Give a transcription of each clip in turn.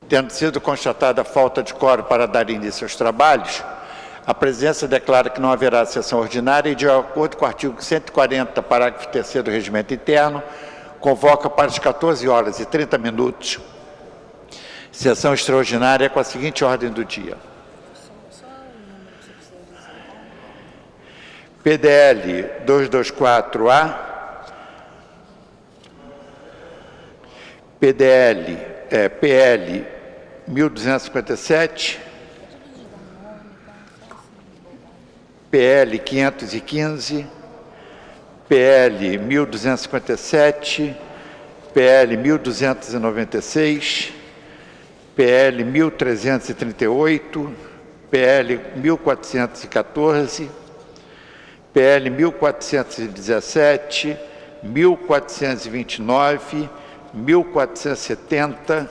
Tendo sido constatada a falta de quórum para dar início aos trabalhos, a presidência declara que não haverá sessão ordinária e, de acordo com o artigo 140, parágrafo 3º do Regimento Interno, convoca para as 14h30, sessão extraordinária com a seguinte ordem do dia. PDL 224A, PL 1257, PL 515, PL 1257, PL 1296, PL 1338, PL 1414, PL 1417, 1429, 1470,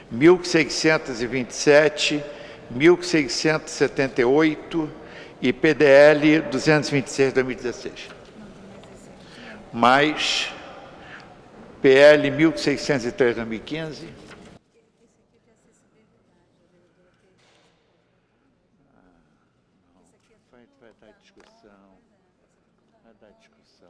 1627, 1678 e PDL 226/2016. Mais PL 1603/2015. Vai dar discussão. Vai dar discussão.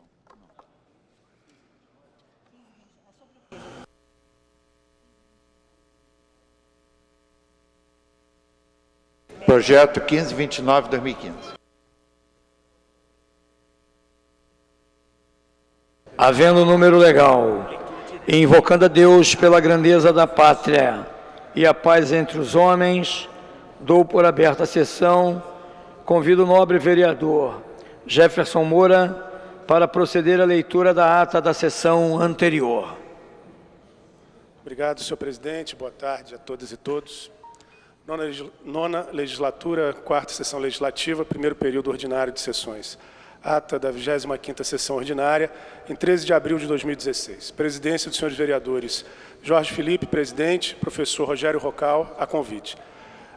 Projeto 1529/2015. Havendo número legal, e invocando a Deus pela grandeza da pátria e a paz entre os homens, dou por aberta a sessão, convido o nobre vereador Jefferson Moura para proceder à leitura da ata da sessão anterior. Obrigado, senhor presidente. Boa tarde a todas e todos. Nona legislatura, quarta sessão legislativa, primeiro período ordinário de sessões. Ata da 25ª sessão ordinária, em 13 de abril de 2016. Presidência dos senhores vereadores Jorge Felipe, presidente, professor Rogério Rocal, a convite.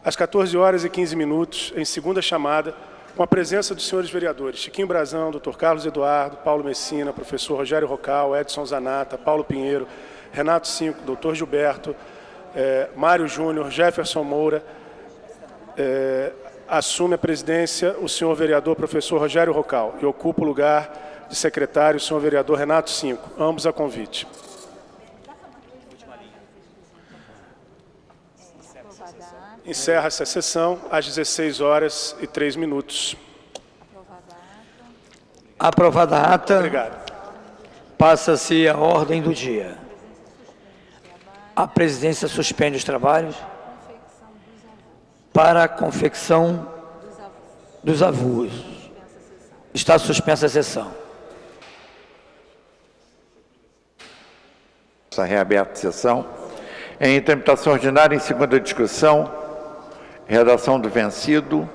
Às 14h15, em segunda chamada, com a presença dos senhores vereadores Chiquinho Brazão, Dr. Carlos Eduardo, Paulo Messina, professor Rogério Rocal, Edson Zanata, Paulo Pinheiro, Renato Cinco, Dr. Gilberto, Mário Júnior, Jefferson Moura, assume a presidência o senhor vereador professor Rogério Rocal e ocupa o lugar de secretário o senhor vereador Renato Cinco, ambos a convite. Encerra-se a sessão às 16h03. Aprovada a ata. Obrigado. Passa-se a ordem do dia. A presidência suspende os trabalhos para a confecção dos avulsos. Está suspensa a sessão. Está reaberta a sessão. Em tramitação ordinária, em segunda discussão, redação do vencido,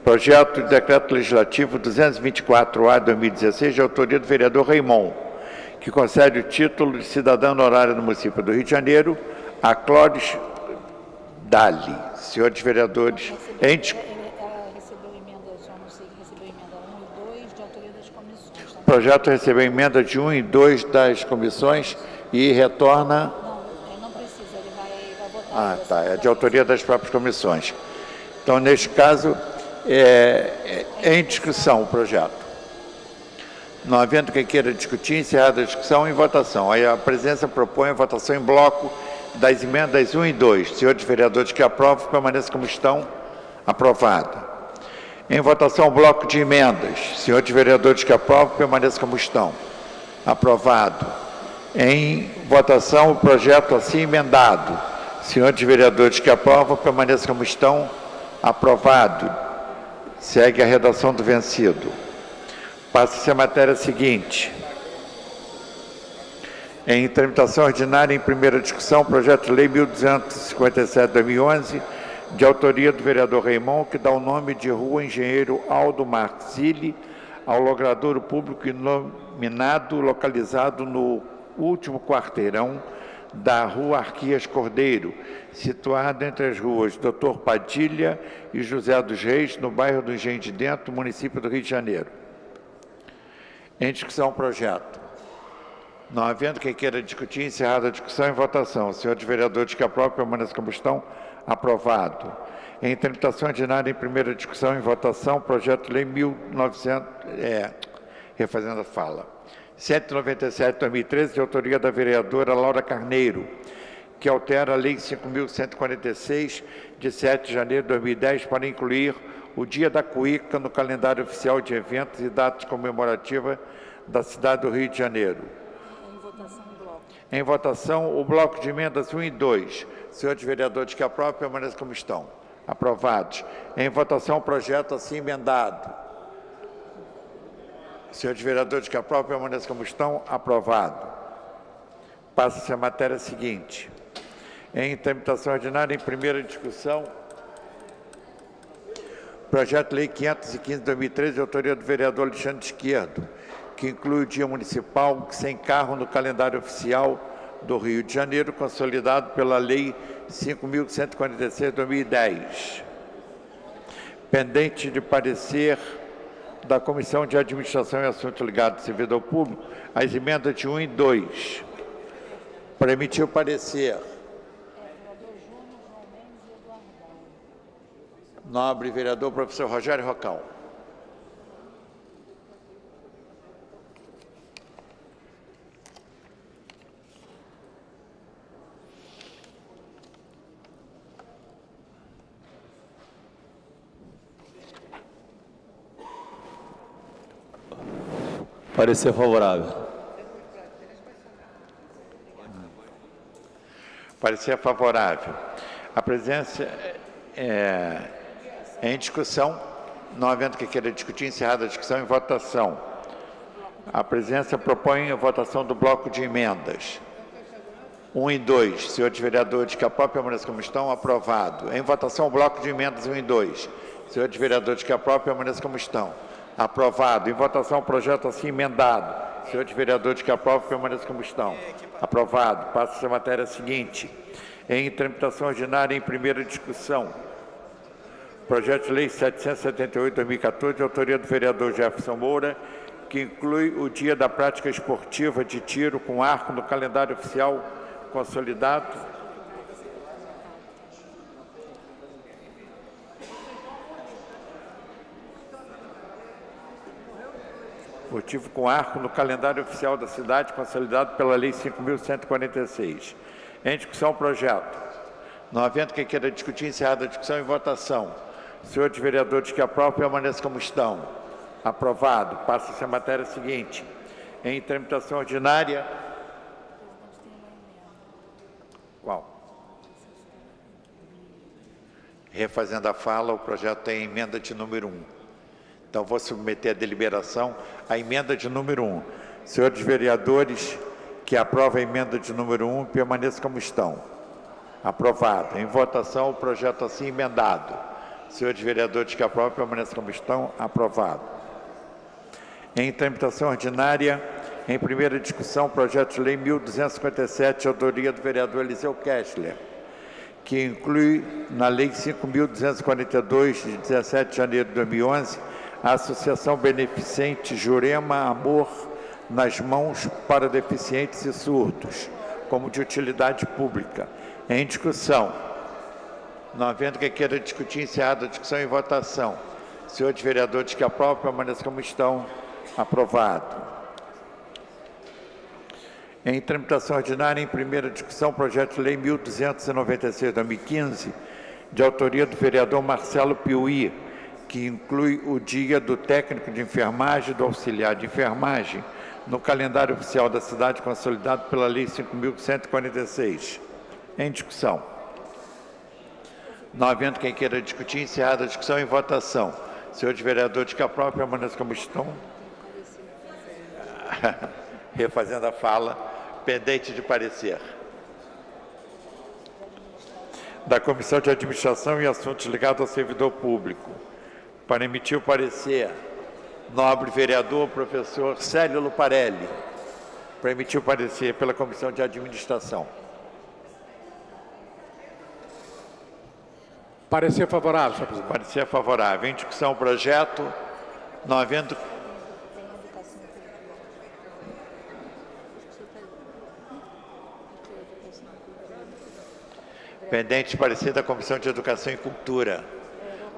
projeto de decreto legislativo 224A de 2016, de autoria do vereador Raimon, que concede o título de cidadã honorária do município do Rio de Janeiro a Clóris Dali. Senhores vereadores, recebeu emenda, já não sei, recebeu emenda 1 e 2 de autoria das comissões. o projeto recebeu emenda de 1 e 2 das comissões e retorna... Não precisa, ele vai votar. Tá, é de autoria das próprias comissões. Então, neste caso, é em discussão o projeto. Não havendo quem queira discutir, encerrada a discussão, em votação. Aí a presidência propõe a votação em bloco das emendas 1 e 2. Senhores vereadores que aprovam, permaneçam como estão. Aprovada. Em votação, o bloco de emendas. Senhores vereadores que aprovam, permaneçam como estão. Aprovado. Em votação, o projeto assim emendado. Senhores vereadores que aprovam, permaneçam como estão. Aprovado. Segue a redação do vencido. Passa-se a matéria seguinte. Em tramitação ordinária, em primeira discussão, projeto de lei 1257/2011, de autoria do vereador Raimon, que dá o nome de Rua Engenheiro Aldo Marzilli ao logradouro público inominado, localizado no último quarteirão da Rua Arquias Cordeiro, situado entre as ruas Dr. Padilha e José dos Reis, no bairro do Engenho de Dentro, município do Rio de Janeiro. Em discussão, projeto. Não havendo quem queira discutir, encerrada a discussão em votação. Senhores vereadores, que aprovam, permaneça como estão. Aprovado. Em tramitação ordinária, em primeira discussão em votação, projeto de lei 1900... refazendo a fala. 197/2013, de autoria da vereadora Laura Carneiro, que altera a lei 5.146, de 7 de janeiro de 2010, para incluir o Dia da Cuíca no calendário oficial de eventos e datas comemorativas da cidade do Rio de Janeiro. Em votação em bloco. Em votação, o bloco de emendas 1 e 2. Senhores vereadores que aprovam, permaneçam como estão. Aprovados. Em votação, o projeto assim emendado. Senhores vereadores que aprovam, permaneçam como estão. Aprovado. Passa-se a matéria seguinte. Em tramitação ordinária, em primeira discussão, projeto de lei 515/2013, de autoria do vereador Alexandre Esquerdo, que inclui o Dia Municipal sem carro no calendário oficial do Rio de Janeiro, consolidado pela Lei 5.146/2010. Pendente de parecer da Comissão de Administração e Assuntos Ligados ao Servidor Público, as emendas de 1 e 2. Para emitir o parecer. Vereador Júnior, João Mendes e Eduardo. Nobre vereador, professor Rogério Rocal. Parecer favorável. Parecer favorável. A presença em discussão, não havendo que queira discutir, encerrada a discussão em votação. A presença propõe a votação do bloco de emendas. 1 e 2. Senhores vereadores que aprovam, permaneçam como estão. Aprovado. Em votação, o bloco de emendas 1 e 2. Senhores vereadores que aprovam, permaneçam como estão. Aprovado. Em votação, o projeto assim emendado. Senhores vereadores que aprovam, permaneçam como estão. Aprovado. Passa-se a matéria seguinte. Em tramitação ordinária, em primeira discussão, projeto de lei 778/2014, de autoria do vereador Jefferson Moura, que inclui o Dia da Prática Esportiva de Tiro com Arco no calendário oficial consolidado. Esportivo com arco no calendário oficial da cidade, consolidado pela Lei 5.146. Em discussão, o projeto. Não havendo quem queira discutir, encerrada a discussão em votação. Senhores vereadores que aprovam, permaneçam como estão. Aprovado. Passa-se a matéria seguinte. Em tramitação ordinária. Qual? Refazendo a fala, o projeto tem emenda de número 1. Então, vou submeter à deliberação a emenda de número 1. Senhores vereadores que aprovam a emenda de número 1, permaneçam como estão. Aprovado. Em votação, o projeto assim emendado. Senhores vereadores que aprovam, permaneçam como estão. Aprovado. Em tramitação ordinária, em primeira discussão, projeto de lei 1.257, autoria do vereador Eliseu Kessler, que inclui na lei 5.242, de 17 de janeiro de 2011, a Associação Beneficente Jurema Amor nas Mãos para Deficientes e Surdos, como de utilidade pública. Em discussão. Não havendo quem queira discutir, encerrada a discussão em votação. Senhores vereadores que aprovam, permaneçam como estão. Aprovado. Em tramitação ordinária, em primeira discussão, projeto de lei 1.296/2015, de autoria do vereador Marcelo Piuí, que inclui o Dia do Técnico de Enfermagem e do Auxiliar de Enfermagem no calendário oficial da cidade, consolidado pela Lei 5.146. Em discussão. Não havendo quem queira discutir, encerrada a discussão em votação. Senhores vereadores que aprovam, permaneçam como estão. Refazendo a fala, pendente de parecer. Da Comissão de Administração e Assuntos Ligados ao Servidor Público. Para emitir o parecer, nobre vereador, professor Célio Luparelli. Para emitir o parecer pela Comissão de Administração. Parecer favorável, senhor presidente. Parecer favorável. Em discussão, o projeto, não havendo... Tem educação. Pendente de parecer da Comissão de Educação e Cultura.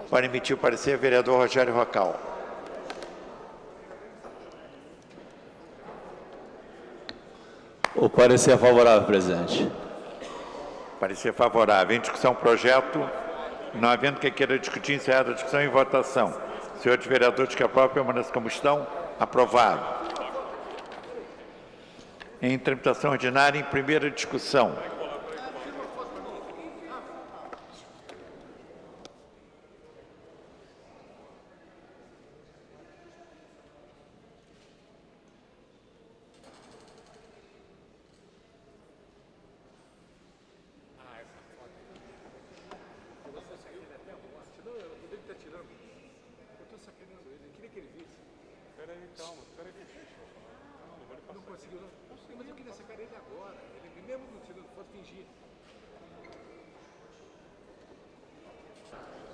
Para emitir o parecer, vereador Rogério Rocal. O parecer é favorável, presidente. Parecer favorável. Em discussão, projeto. Não havendo quem queira discutir, encerrada a discussão em votação. Senhores vereadores que aprovam, permaneçam como estão. Aprovado. Em tramitação ordinária, em primeira discussão.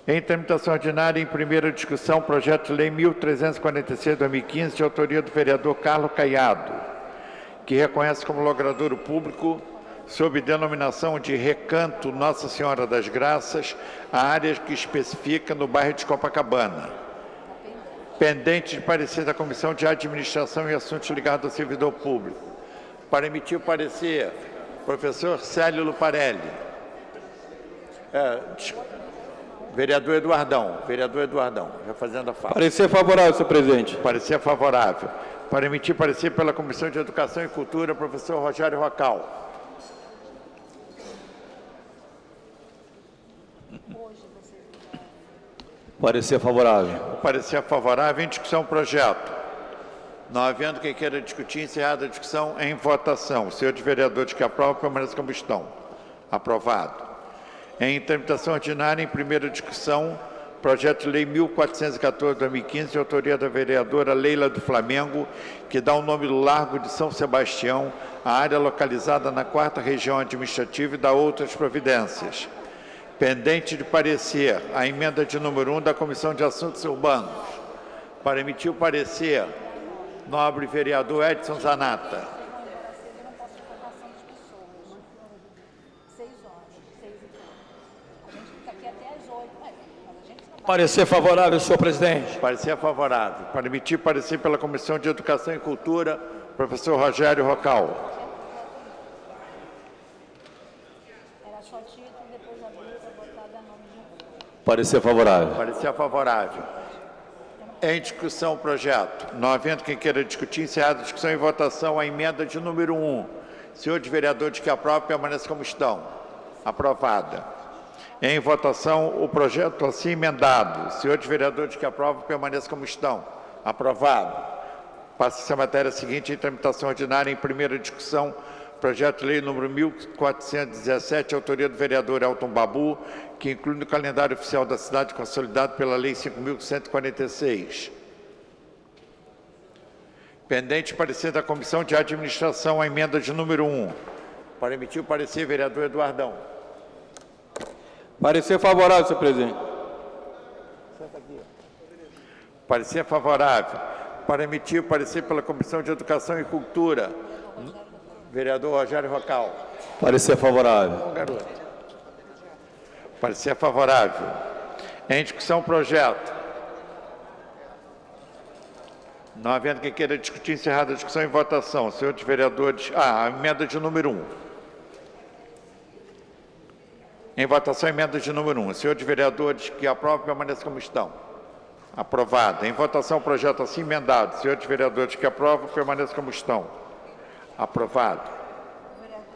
Em tramitação ordinária, em primeira discussão, projeto de lei 1346/2015, de autoria do vereador Carlos Caiado, que reconhece como logradouro público, sob denominação de Recanto Nossa Senhora das Graças, a área que especifica no bairro de Copacabana. Pendente de parecer da Comissão de Administração e Assuntos ligados ao servidor público. Para emitir o parecer, professor Célio Luparelli. Vereador Eduardão, já fazendo a fala. Parecer favorável, senhor presidente. Parecer favorável. Para emitir parecer pela Comissão de Educação e Cultura, professor Rogério Rocal. Parecer favorável. Parecer favorável. Em discussão, projeto. Não havendo quem queira discutir, encerrada a discussão, em votação. Senhores vereadores que aprovam, permaneçam como estão. Aprovado. Em tramitação ordinária, em primeira discussão, projeto de lei 1414/2015, de autoria da vereadora Leila do Flamengo, que dá o nome do Largo de São Sebastião, a área localizada na 4ª região administrativa, e dá outras providências. Pendente de parecer, a emenda de número 1 da Comissão de Assuntos Urbanos. Para emitir o parecer, nobre vereador Edson Zanata. Parecer favorável, senhor presidente. Parecer favorável. Para emitir parecer pela Comissão de Educação e Cultura, professor Rogério Rocal. Era só título, depois a lista votada a nome de novo. Parecer favorável. Parecer favorável. Em discussão o projeto. Não havendo quem queira discutir, encerrada a discussão e votação, a emenda de número 1. Senhores vereadores que aprovam, permaneçam como estão. Aprovada. Em votação, o projeto assim emendado. Senhores vereadores que aprovam, permaneçam como estão. Aprovado. Passa-se a matéria seguinte em tramitação ordinária, em primeira discussão, projeto de lei número 1417, autoria do vereador Elton Babu, que inclui no calendário oficial da cidade, consolidado pela lei 5.146. Pendente parecer da Comissão de Administração, a emenda de número 1. Para emitir o parecer, vereador Eduardão. Parecer favorável, senhor presidente. Parecer favorável. Para emitir o parecer pela Comissão de Educação e Cultura, vereador Rogério Rocal. Parecer favorável. Bom, garoto. Parecer favorável. Em discussão, projeto. Não havendo quem queira discutir, encerrada a discussão em votação. Senhores vereadores... a emenda de número 1. Em votação, emenda de número 1. Senhores vereadores que aprovam, permaneçam como estão. Aprovado. Em votação, projeto assim emendado. Senhores vereadores que aprovam, permaneçam como estão. Aprovado. O vereador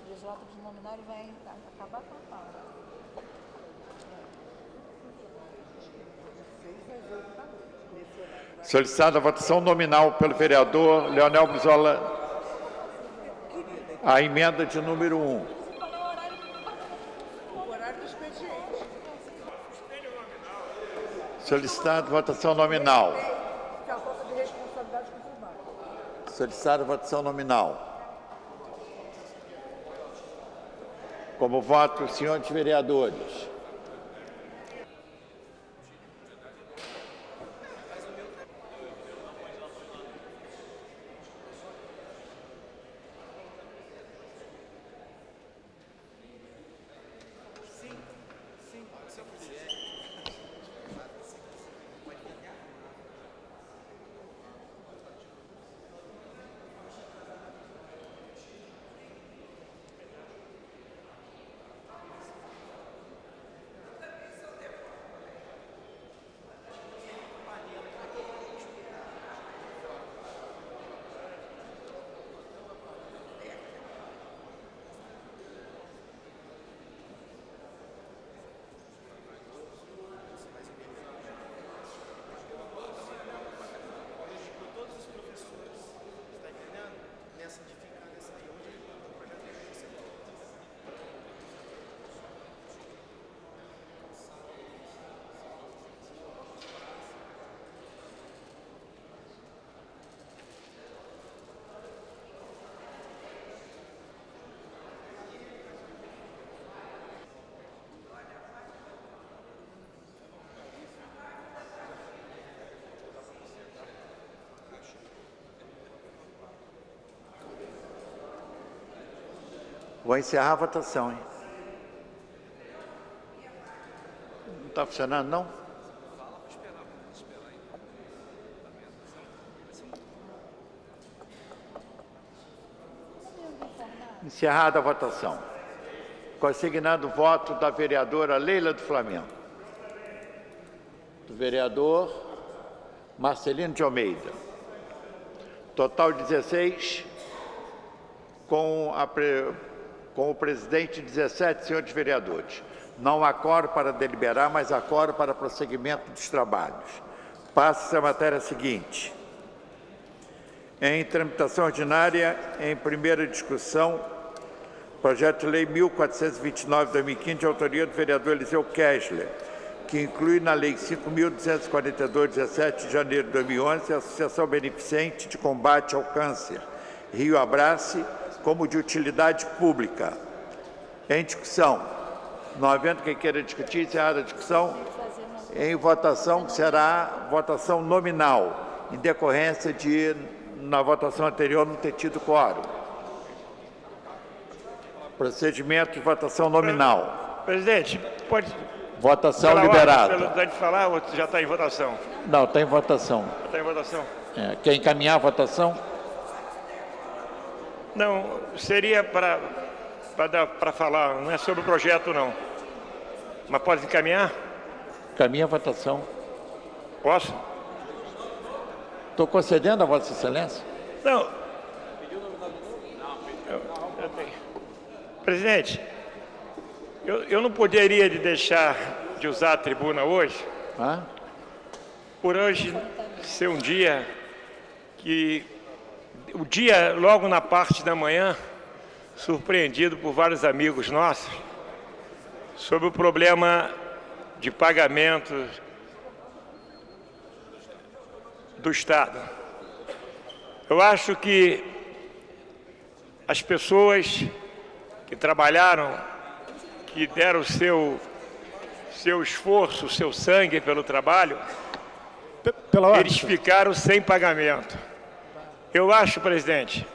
desvota de nominal e vai acabar com a fala. Solicitada a votação nominal pelo vereador Leonel Brizola. A emenda de número 1. Solicitada a votação nominal. Solicitada a votação nominal. Como voto, senhores vereadores. Vou encerrar a votação, hein? Não está funcionando, não? Encerrada a votação. Consignado o voto da vereadora Leila do Flamengo. Do vereador Marcelino de Almeida. Total 16, com o presidente 17 senhores vereadores. Não há quórum para deliberar, mas há quórum para prosseguimento dos trabalhos. Passa-se a matéria seguinte. Em tramitação ordinária, em primeira discussão, projeto de lei 1429/2015, de autoria do vereador Eliseu Kessler, que inclui na lei 5.242, 17 de janeiro de 2011, a Associação Beneficente de Combate ao Câncer Rio Abrace, como de utilidade pública. Em discussão. Não havendo quem queira discutir, encerrada a discussão. Em votação, será votação nominal, em decorrência de, na votação anterior, não ter tido quórum. Procedimento de votação nominal. Presidente, pode... Votação pela liberada. Ordem, pelo de falar, ou já está em votação? Não, está em votação. Está em votação? Quer encaminhar a votação? Não, seria para falar, não é sobre o projeto, não. Mas pode encaminhar? Encaminha a votação. Posso? Estou concedendo a Vossa Excelência? Não. Eu tenho. Presidente, eu não poderia deixar de usar a tribuna hoje, por hoje ser um dia que, o dia logo na parte da manhã, surpreendido por vários amigos nossos, sobre o problema de pagamento do Estado. Eu acho que as pessoas que trabalharam, que deram o seu esforço, o seu sangue pelo trabalho, eles ficaram sem pagamento. Eu acho, presidente,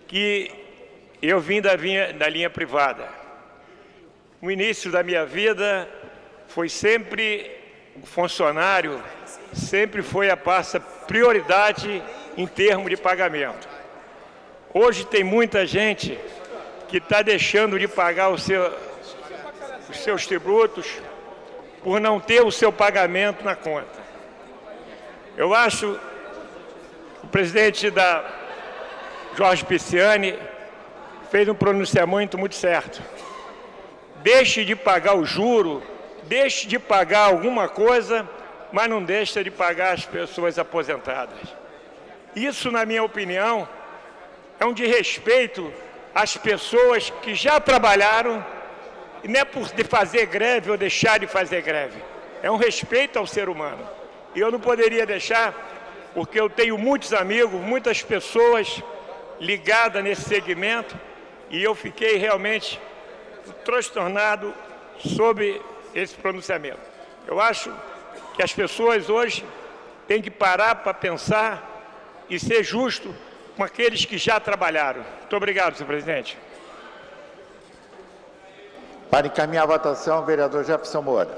que eu vim da linha privada. O início da minha vida foi sempre funcionário, sempre foi a passa prioridade em termos de pagamento. Hoje tem muita gente que está deixando de pagar os seus tributos por não ter o seu pagamento na conta. Eu acho que o presidente Jorge Pisciani fez um pronunciamento muito certo. Deixe de pagar o juro, deixe de pagar alguma coisa, mas não deixe de pagar as pessoas aposentadas. Isso, na minha opinião, é um desrespeito às pessoas que já trabalharam, e não é por fazer greve ou deixar de fazer greve. É um respeito ao ser humano. E eu não poderia deixar, porque eu tenho muitos amigos, muitas pessoas ligadas nesse segmento, e eu fiquei realmente transtornado sobre esse pronunciamento. Eu acho que as pessoas hoje têm que parar para pensar e ser justo com aqueles que já trabalharam. Muito obrigado, senhor presidente. Para encaminhar a votação, vereador Jefferson Moura.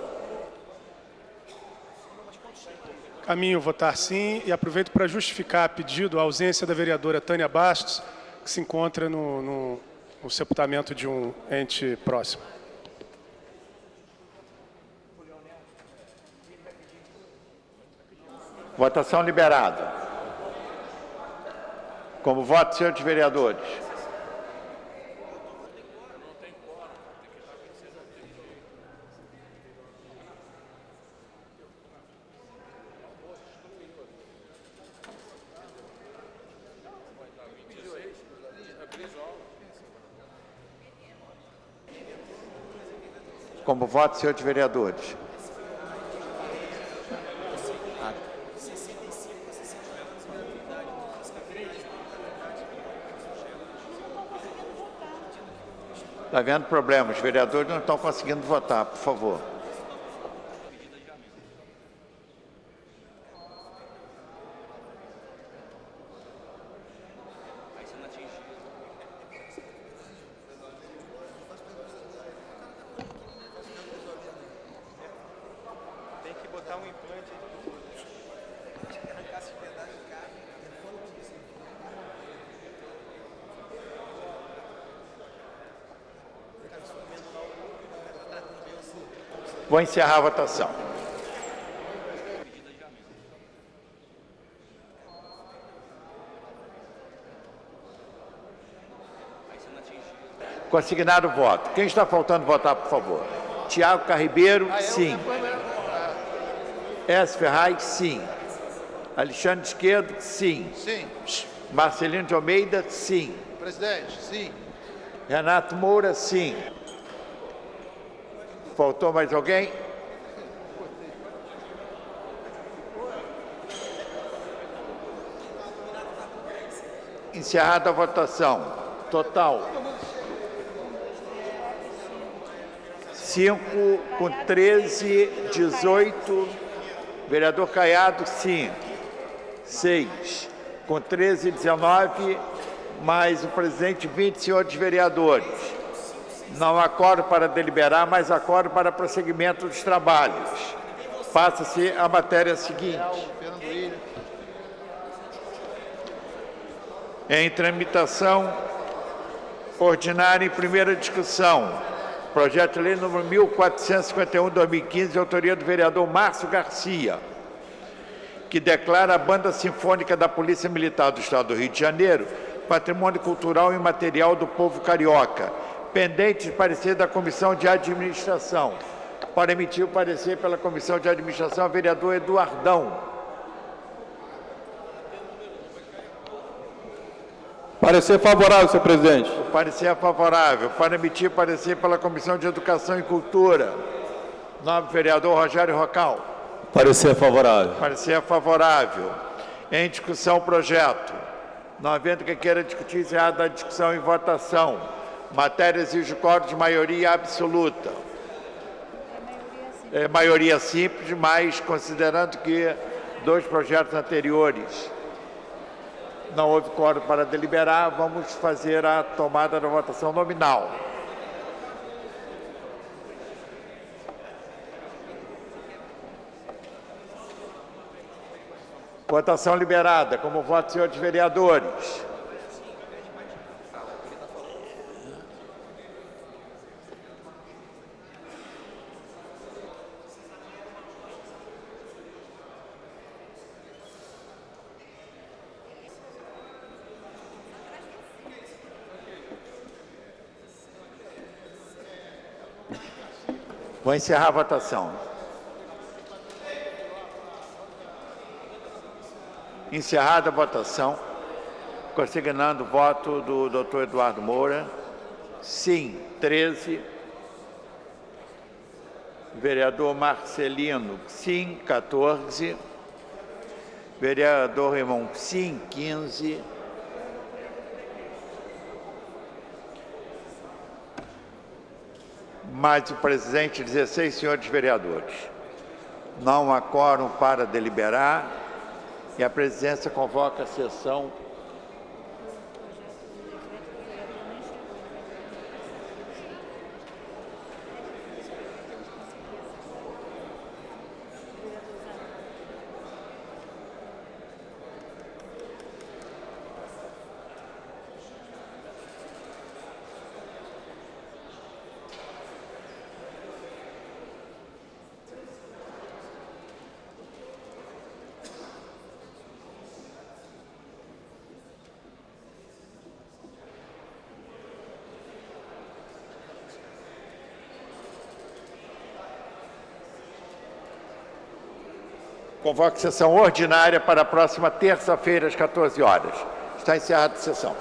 Caminho votar sim e aproveito para justificar pedido a ausência da vereadora Tânia Bastos, que se encontra no sepultamento de um ente próximo. Votação liberada. Como voto, senhores vereadores. Como voto, senhores vereadores. Está havendo problema, os vereadores não estão conseguindo votar, por favor. Tem que botar um implante aí. Vou encerrar a votação. Consignado o voto. Quem está faltando votar, por favor? Tiago Carribeiro, sim. S. Ferraz, sim. Alexandre Esquerdo, sim. Sim. Marcelino de Almeida, sim. Presidente, sim. Renato Moura, sim. Faltou mais alguém? Encerrada a votação. Total. 5 com 13, 18. Vereador Caiado, sim. 6. Com 13, 19. Mais o presidente, 20 senhores vereadores. Não há quórum para deliberar, mas há quórum para prosseguimento dos trabalhos. Passa-se a matéria seguinte. Em tramitação ordinária em primeira discussão, projeto de lei número 1451/2015, de autoria do vereador Márcio Garcia, que declara a Banda Sinfônica da Polícia Militar do Estado do Rio de Janeiro patrimônio cultural e imaterial do povo carioca, pendente de parecer da Comissão de Administração. Para emitir o parecer pela Comissão de Administração, o vereador Eduardão. Parecer favorável, senhor presidente. O parecer é favorável. Para emitir parecer pela Comissão de Educação e Cultura, novo vereador Rogério Rocal. Parecer favorável. Parecer favorável. Em discussão o projeto. Não havendo quem queira discutir, encerrada a discussão em votação. Matéria exige quórum de maioria absoluta. É maioria simples, mas considerando que 2 projetos anteriores não houve quórum para deliberar, vamos fazer a tomada da votação nominal. Votação liberada. Como voto, senhores vereadores. Vou encerrar a votação. Encerrada a votação, consignando o voto do doutor Eduardo Moura. Sim, 13. Vereador Marcelino, sim, 14. Vereador Raimon, sim, 15. Mais o presidente, 16 senhores vereadores. Não há quórum para deliberar e a presidência convoca a sessão Convoco sessão ordinária para a próxima terça-feira, às 14 horas. Está encerrada a sessão.